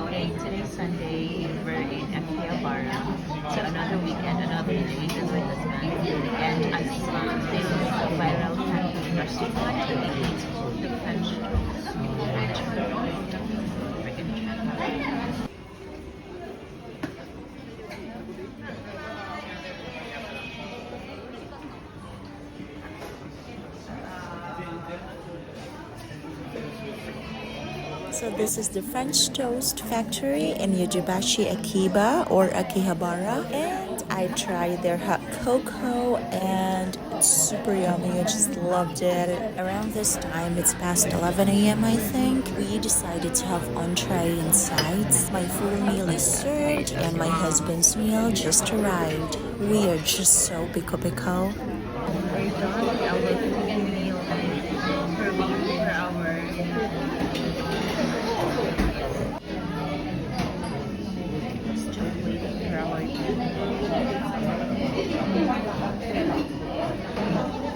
Okay, today's Sunday. We're in Akihabara. So another weekend, another day with my husband. And I saw this viral pancake restaurant. It's called the French Toast. We're gonna check it out. So this is the French Toast Factory in Yojibashi, Akiba or Akihabara, and I tried their hot cocoa and it's super yummy. I just loved it. Around this time, it's past 11 a.m. I think. We decided to have entree and sides. My full meal is served and my husband's meal just arrived. We are just so pico. We're done with our full meal per week per hour. Still waiting for our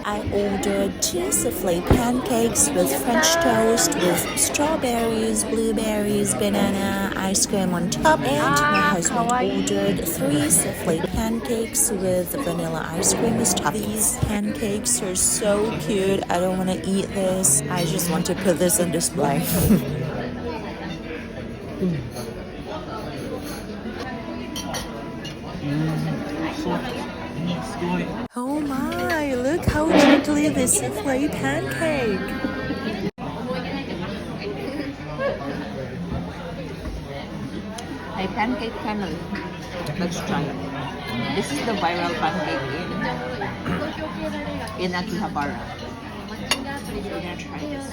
I ordered 2 soufflé pancakes with French toast with strawberries, blueberries, banana, ice cream on top, and my husband ordered 3 soufflé pancakes with vanilla ice cream on top. These pancakes are so cute. I don't want to eat this. I just want to put this on display. Oh my, look how gently this soufflé pancake. My pancake family. Let's try it. This is the viral pancake in Akihabara. We're gonna try this.